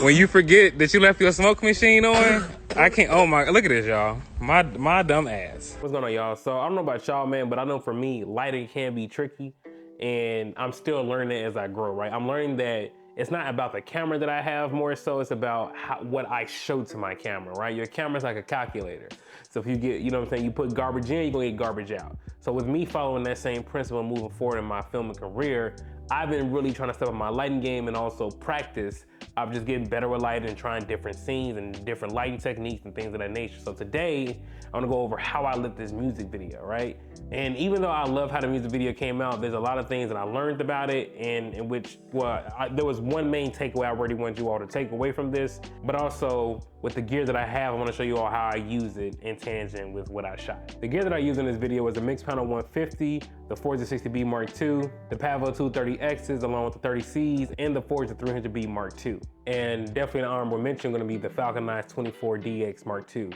When you forget that you left your smoke machine on, I can't. Oh my! Look at this, y'all. My dumb ass. What's going on, y'all? So I don't know about y'all, man, but I know for me, lighting can be tricky, and I'm still learning as I grow. Right? I'm learning that it's not about the camera that I have more so. It's about what I show to my camera. Right? Your camera's like a calculator. So if you get, you know what I'm saying, you put garbage in, you're gonna get garbage out. So with me following that same principle moving forward in my filming career, I've been really trying to step up my lighting game and also practice. I'm just getting better with lighting and trying different scenes and different lighting techniques and things of that nature. So today, I'm gonna go over how I lit this music video, right? And even though I love how the music video came out, there's a lot of things that I learned about it, and in which, there was one main takeaway I really want you all to take away from this, but also with the gear that I have, I wanna show you all how I use it in tangent with what I shot. The gear that I use in this video was a Mix Panel 150, the Forza 60B Mark II, the Pavo 230Xs along with the 30Cs, and the Forza 300B Mark II. And definitely an honorable mention gonna be the Falcon 9 24DX Mark II.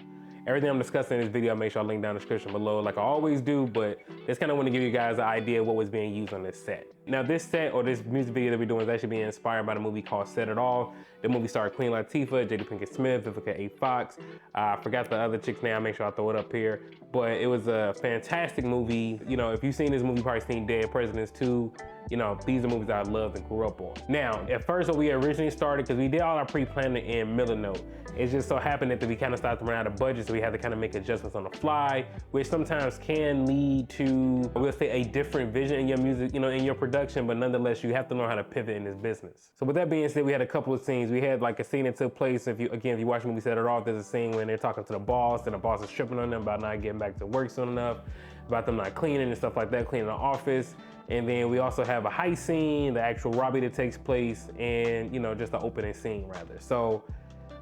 Everything I'm discussing in this video, I'll make sure I link down in the description below like I always do, but just kind of want to give you guys an idea of what was being used on this set. Now this set, or this music video that we're doing, is actually being inspired by the movie called Set It Off. The movie starred Queen Latifah, Jada Pinkett Smith, Vivica A. Fox. I forgot the other chick's name, I'll make sure I throw it up here. But it was a fantastic movie. You know, if you've seen this movie, you've probably seen Dead Presidents 2. You know, these are movies I loved and grew up on. Now, at first when we originally started, because we did all our pre-planning in Milanote, it just so happened that we kind of started to run out of budget, so we had to kind of make adjustments on the fly, which sometimes can lead to, we'll say, a different vision in your music, you know, in your production, but nonetheless, you have to learn how to pivot in this business. So with that being said, we had a couple of scenes. We had like a scene that took place, if you watch the movie Set It Off, there's a scene when they're talking to the boss, and the boss is tripping on them about not getting back to work soon enough, about them not cleaning and stuff like that, cleaning the office. And then we also have a heist scene, the actual robbery that takes place, and you know, just the opening scene rather. So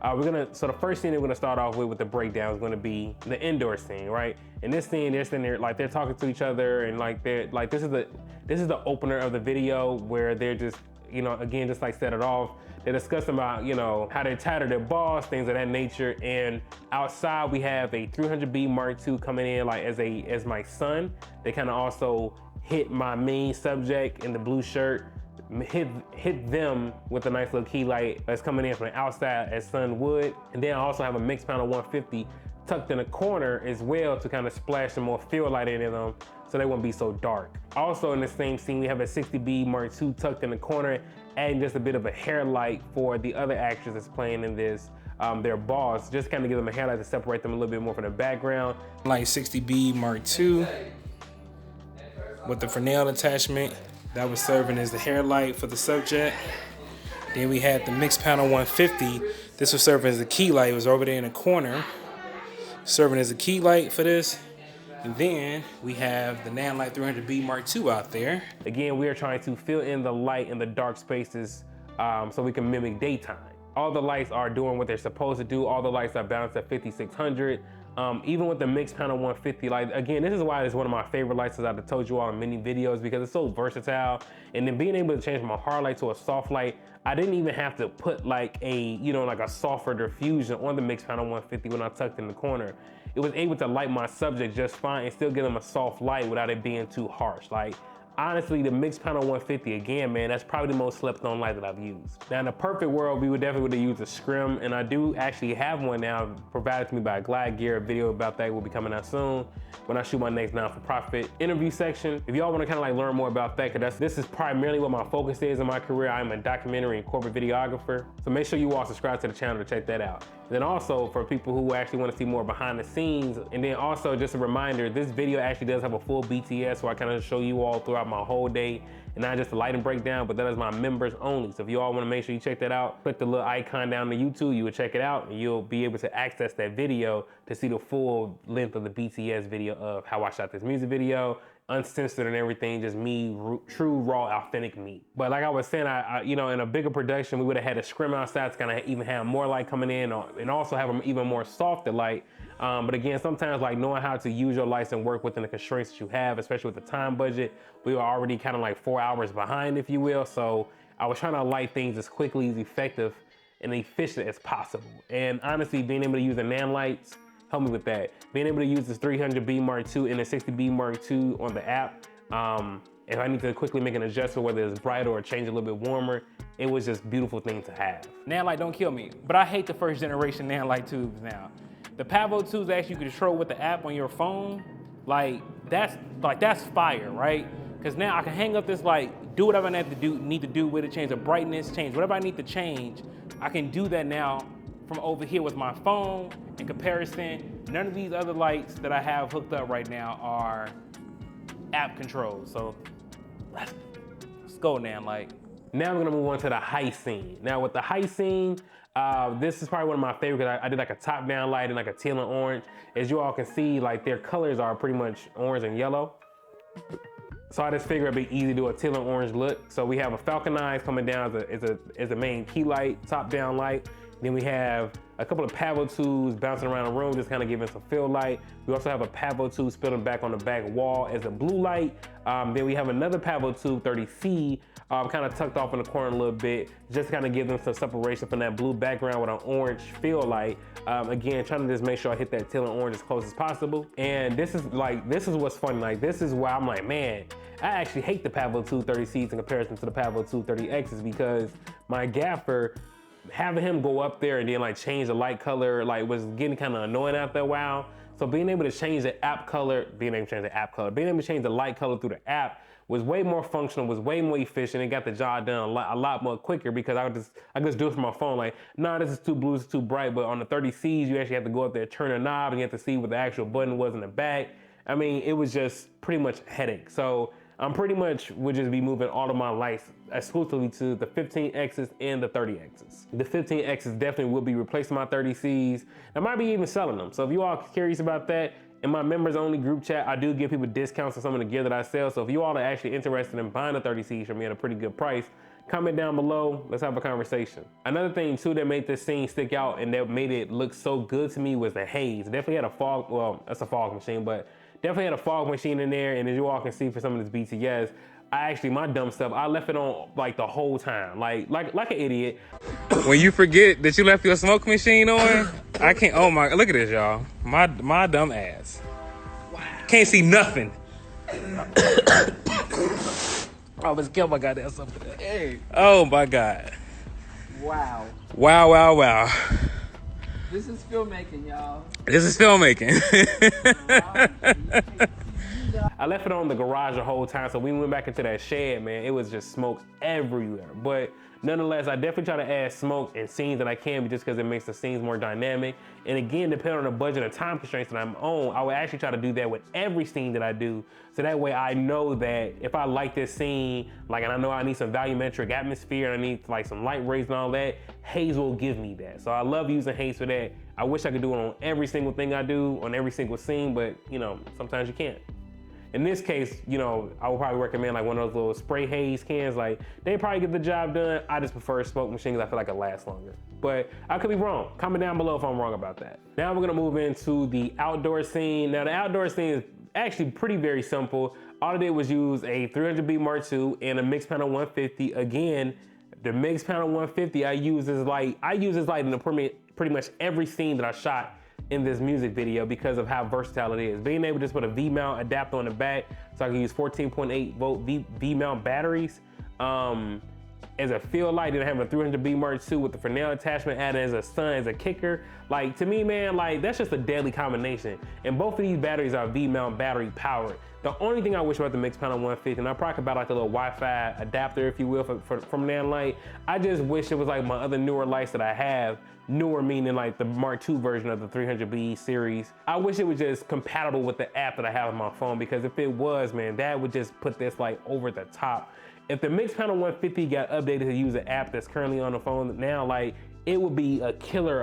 so the first scene that we're gonna start off with the breakdown is gonna be the indoor scene, right? In this scene, they're sitting there, like they're talking to each other, and like this is the opener of the video where they're just, you know, again, just like Set It Off, they're discussing about, you know, how they tattered their boss, things of that nature. And outside we have a 300B Mark II coming in like as my son. They kind of also hit my main subject in the blue shirt, hit them with a nice little key light that's coming in from the outside as sun would. And then I also have a Mix Panel 150 tucked in a corner as well to kind of splash some more field light into them so they won't be so dark. Also in the same scene, we have a 60B Mark II tucked in the corner, adding just a bit of a hair light for the other actors that's playing in this, their boss, just kind of give them a hair light to separate them a little bit more from the background. Like 60B Mark II with the Fresnel attachment that was serving as the hair light for the subject. Then we had the Mix Panel 150. This was serving as the key light. It was over there in the corner, serving as a key light for this. And then we have the nanlite 300B Mark II out there. Again, we are trying to fill in the light in the dark spaces so we can mimic daytime. All the lights are doing what they're supposed to do. All the lights are balanced at 5600. Even with the Mix Panel 150 light, again, this is why it's one of my favorite lights, as I've told you all in many videos, because it's so versatile. And then being able to change from a hard light to a soft light, I didn't even have to put like a, you know, like a softer diffusion on the Mix Panel 150 when I tucked in the corner. It was able to light my subject just fine and still give them a soft light without it being too harsh. Like, honestly, the Mix Panel 150, again, man, that's probably the most slept on light that I've used. Now, in a perfect world, we would definitely use a scrim, and I do actually have one now provided to me by Glide Gear. A video about that will be coming out soon when I shoot my next non-for-profit interview section. If y'all want to kind of like learn more about that, because this is primarily what my focus is in my career. I'm a documentary and corporate videographer, so make sure you all subscribe to the channel to check that out. And then also for people who actually want to see more behind the scenes, and then also just a reminder, this video actually does have a full BTS, so I kind of show you all throughout my whole day, and not just a lighting breakdown, but that is my members only. So if you all want to make sure you check that out, click the little icon down on YouTube, you will check it out, and you'll be able to access that video to see the full length of the BTS video of how I shot this music video, uncensored and everything, just me, true, raw, authentic me. But like I was saying, I you know, in a bigger production, we would have had a scrim outside to kind of even have more light coming in, and also have an even more softer light. But again, sometimes like knowing how to use your lights and work within the constraints that you have, especially with the time budget, we were already kind of like 4 hours behind, if you will. So I was trying to light things as quickly, as effective, and efficient as possible. And honestly, being able to use the nanlites helped me with that. Being able to use this 300B Mark II and the 60B Mark II on the app, if I need to quickly make an adjustment, whether it's brighter or change a little bit warmer, it was just a beautiful thing to have. Nanlite don't kill me, but I hate the first generation Nanlite tubes now. The Pavo tubes actually you can control with the app on your phone. That's fire, right? Because now I can hang up this do whatever I need to do with it, change the brightness, change whatever I need to change. I can do that now from over here with my phone. In comparison, none of these other lights that I have hooked up right now are app controlled. So let's go, Nanlite. Now we're gonna move on to the height scene. Now with the height scene, this is probably one of my favorite because I did like a top-down light and like a teal and orange. As you all can see, like their colors are pretty much orange and yellow. So I just figured it'd be easy to do a teal and orange look. So we have a Falcon Eyes coming down as a main key light, top-down light. Then we have a couple of Pavo tubes bouncing around the room, just kind of giving some fill light. We also have a Pavo tube spilling back on the back wall as a blue light. Then we have another Pavo tube 30C, kind of tucked off in the corner a little bit, just kind of give them some separation from that blue background with an orange fill light. Again, trying to just make sure I hit that teal and orange as close as possible. And this is what's funny. Like, this is why I'm like, man, I actually hate the Pavo tube 30Cs in comparison to the Pavo tube 30Xs because my gaffer, having him go up there and then like change the light color was getting kind of annoying after a while. So being able to change the app color, being able to change the light color through the app was way more functional, was way more efficient, and got the job done a lot more quicker because I just do it from my phone. Like, nah, this is too blue, this is too bright. But on the 30Cs, you actually have to go up there, turn a knob, and you have to see what the actual button was in the back. I mean, it was just pretty much a headache. So I'm pretty much would just be moving all of my lights exclusively to the 15Xs and the 30Xs. The 15Xs definitely will be replacing my 30Cs. I might be even selling them. So if you all are curious about that, in my members only group chat, I do give people discounts on some of the gear that I sell. So if you all are actually interested in buying the 30Cs from me at a pretty good price, comment down below, let's have a conversation. Another thing too that made this scene stick out and that made it look so good to me was the haze. It definitely had a fog, well, that's a fog machine, but definitely had a fog machine in there. And as you all can see for some of this BTS, my dumb stuff, I left it on like the whole time, like an idiot. When you forget that you left your smoke machine on, I can't, oh my, look at this, y'all. My dumb ass. Wow. Can't see nothing. I almost killed my goddamn something. Hey. Oh my God. Wow. Wow, wow, wow. This is filmmaking, y'all. This is filmmaking. I left it on the garage the whole time, so we went back into that shed, man. It was just smoke everywhere. But nonetheless, I definitely try to add smoke in scenes that I can, just because it makes the scenes more dynamic. And again, depending on the budget and time constraints that I'm on, I would actually try to do that with every scene that I do. So that way I know that if I like this scene, and I know I need some volumetric atmosphere and I need like some light rays and all that, haze will give me that. So I love using haze for that. I wish I could do it on every single thing I do, on every single scene, but sometimes you can't. In this case, I would probably recommend like one of those little spray haze cans. Like, they probably get the job done. I just prefer smoke machines. I feel like it lasts longer. But I could be wrong. Comment down below if I'm wrong about that. Now we're gonna move into the outdoor scene. Now the outdoor scene is actually very simple. All I did was use a 300B Mark II and a mixed panel 150. Again, the mixed panel 150, I use this light in pretty much every scene that I shot in this music video because of how versatile it is. Being able to just put a V-mount adapter on the back, so I can use 14.8 volt V-mount batteries as a field light, then having a 300B Mark II with the Fresnel attachment added as a sun, as a kicker. Like, to me, man, that's just a deadly combination. And both of these batteries are V-mount battery powered. The only thing I wish about the mixed panel 150, and I probably about like the little Wi-Fi adapter, if you will, from nanlite. I just wish it was like my other newer lights that I have. Newer meaning like the Mark II version of the 300B series. I wish it was just compatible with the app that I have on my phone, because if it was, man, that would just put this like over the top. If the mixed panel 150 got updated to use an app that's currently on the phone now, like, it would be a killer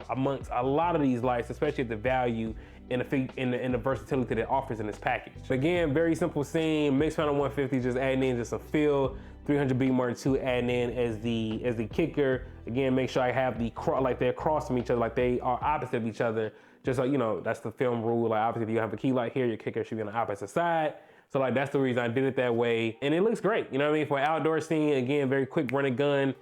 amongst a lot of these lights, especially at the value and the versatility that it offers in this package. Again, very simple scene. Mixed panel 150 just adding in just a fill. 300B Mark II adding in as the kicker. Again, make sure I have they're across from each other, like they are opposite of each other. Just like, that's the film rule. Like, obviously, if you have a key light here, your kicker should be on the opposite side. So like, that's the reason I did it that way. And it looks great, you know what I mean? For an outdoor scene, again, very quick run and gun.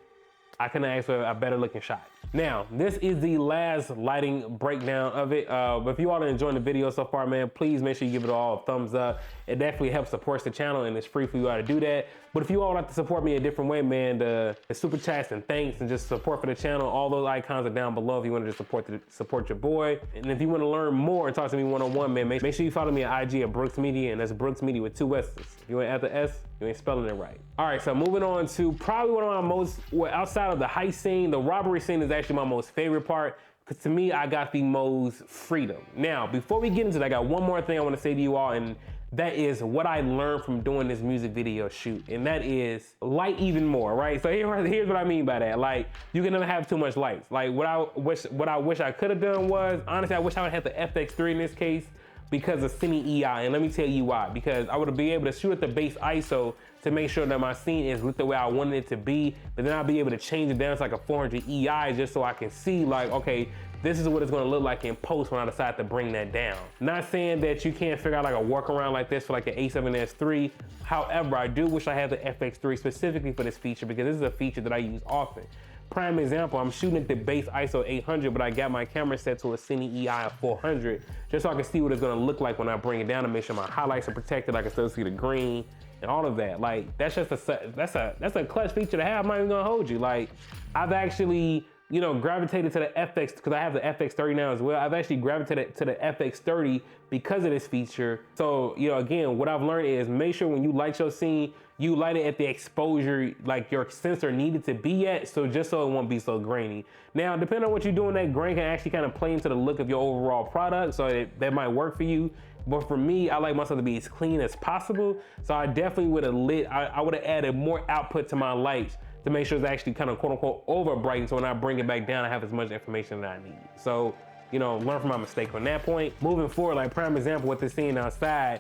I couldn't ask for a better looking shot. Now, this is the last lighting breakdown of it. But if you all are enjoying the video so far, man, please make sure you give it all a thumbs up. It definitely helps support the channel, and it's free for you all to do that. But if you all like to support me a different way, man, the super chats and thanks and just support for the channel, all those icons are down below if you want to just support your boy. And if you want to learn more and talk to me one-on-one, man, make sure you follow me at IG at Brookssmedia, and that's Brookssmedia with 2 S's. If you ain't add the S, you ain't spelling it right. All right, so moving on to probably one of my most, well, outside of the heist scene, the robbery scene is actually my most favorite part, because to me, I got the most freedom. Now, before we get into that, I got one more thing I want to say to you all, and that is what I learned from doing this music video shoot, and that is light even more, right? So here's what I mean by that. Like, you can never have too much lights. Like, what I wish I could have done was, honestly, I wish I would have had the FX3 in this case, because of Cine EI, and let me tell you why. Because I would be able to shoot at the base ISO to make sure that my scene is lit the way I wanted it to be, but then I'll be able to change it down to like a 400 EI just so I can see like, okay, this is what it's gonna look like in post when I decide to bring that down. Not saying that you can't figure out like a workaround like this for like the A7S III. However, I do wish I had the FX3 specifically for this feature, because this is a feature that I use often. Prime example, I'm shooting at the base ISO 800, but I got my camera set to a Cine EI of 400, just so I can see what it's gonna look like when I bring it down, to make sure my highlights are protected, I can still see the green and all of that. Like, that's just that's a clutch feature to have. I'm not even gonna hold you. Like, I've actually, you know, gravitated to the FX, because I have the FX30 now as well. I've actually gravitated to the FX30 because of this feature. So, you know, again, what I've learned is make sure when you light your scene, you light it at the exposure like your sensor needed to be at, so just so it won't be so grainy. Now, depending on what you're doing, that grain can actually kind of play into the look of your overall product, so that might work for you. But for me, I like my stuff to be as clean as possible. So I definitely would have I would have added more output to my lights to make sure it's actually kind of quote unquote over bright, so when I bring it back down, I have as much information that I need. So, you know, learn from my mistake on that point. Moving forward, like prime example, what they're seeing outside,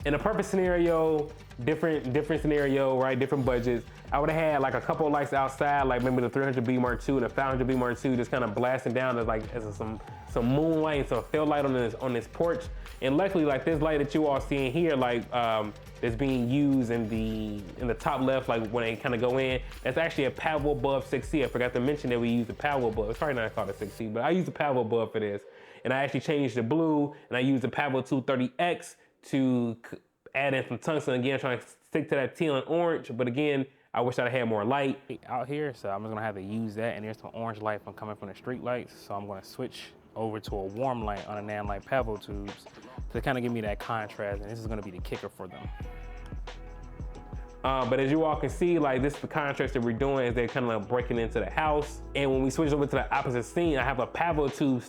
in a perfect scenario, different scenario, right? Different budgets. I would have had like a couple of lights outside, like maybe the 300B Mark II and the 500B Mark II, just kind of blasting down as some moonlight and some field light on this porch. And luckily, like this light that you all seeing here, like that's being used in the top left, like when they kind of go in, that's actually a Pavo bulb 6C. I forgot to mention that we use the Pavo bulb. It's probably not called a 6C, but I use the Pavo bulb for this. And I actually changed the blue, and I used the Pavo 230X to add in some tungsten, again, trying to stick to that teal and orange. But again, I wish I'd had more light out here, so I'm just gonna have to use that. And there's some orange light coming from the street lights, so I'm gonna switch over to a warm light on a nanlite Pavo tubes to kind of give me that contrast, and this is gonna be the kicker for them. But as you all can see, like this is the contrast that we're doing as they're kind of like breaking into the house. And when we switch over to the opposite scene, I have a Pavo tube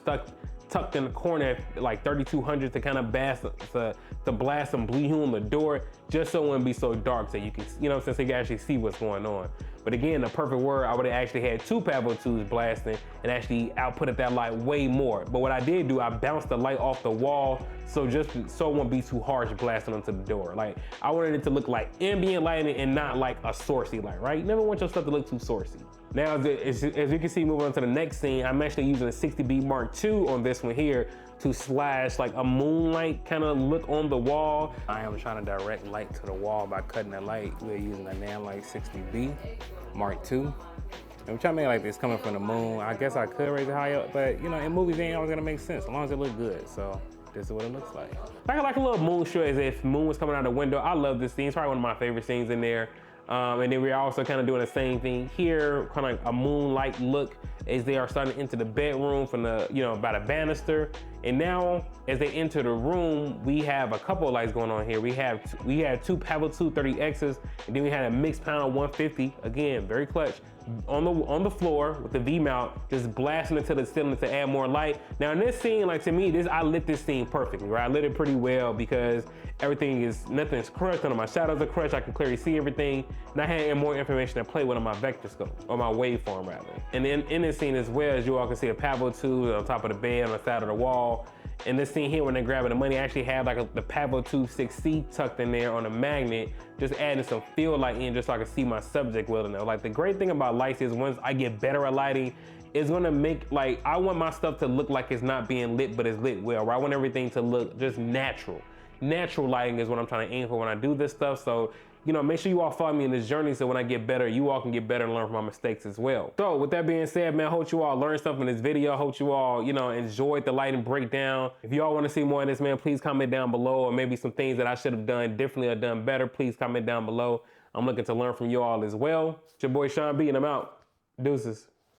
tucked in the corner at like 3200 to kind of blast some blue hue on the door, just so it wouldn't be so dark, so you can, you know, since you can actually see what's going on. But again, the perfect word, I would have actually had 2 Pavo tubes blasting and actually outputted that light way more. But what I did do, I bounced the light off the wall, so just so it won't be too harsh blasting onto the door. Like, I wanted it to look like ambient lighting and not like a sourcey light, right? You never want your stuff to look too sourcey. Now, as you can see, moving on to the next scene, I'm actually using a 60B Mark II on this one here to slash like a moonlight kind of look on the wall. I am trying to direct light to the wall by cutting the light. We're using a nanlite 60B Mark II. I'm trying to make like this coming from the moon. I guess I could raise it high up, but you know, in movies, it ain't always gonna make sense as long as it looks good. So this is what it looks like. Like a little moon shot, as if moon was coming out the window. I love this scene. It's probably one of my favorite scenes in there. And then we're also kind of doing the same thing here, kind of like a moonlight look as they are starting to enter the bedroom from the, you know, by the banister. And now as they enter the room, we have a couple of lights going on here. We had 2 Pavo 230Xs, and then we had a mixed panel 150, again, very clutch, on the floor with the V mount, just blasting into the ceiling to add more light. Now in this scene, like to me, I lit this scene perfectly, right? I lit it pretty well because nothing's crushed, none of my shadows are crushed, I can clearly see everything, and I had more information to play with on my vector scope, or my waveform rather. And then in this scene as well, as you all can see, a Pavo 2 on top of the bed, on the side of the wall. In this scene here, when they're grabbing the money, I actually have like the Pavo 2 6C tucked in there on a magnet, just adding some field light in just so I can see my subject well enough. Like the great thing about lights is once I get better at lighting, it's gonna make, like, I want my stuff to look like it's not being lit, but it's lit well, right? I want everything to look just natural. Natural lighting is what I'm trying to aim for when I do this stuff. So you know, make sure you all follow me in this journey so when I get better, you all can get better and learn from my mistakes as well. So with that being said, man, I hope you all learned something in this video. I hope you all, you know, enjoyed the lighting breakdown. If you all want to see more of this, man, please comment down below, or maybe some things that I should have done differently or done better, please comment down below. I'm looking to learn from you all as well. It's your boy Sean B, and I'm out. Deuces.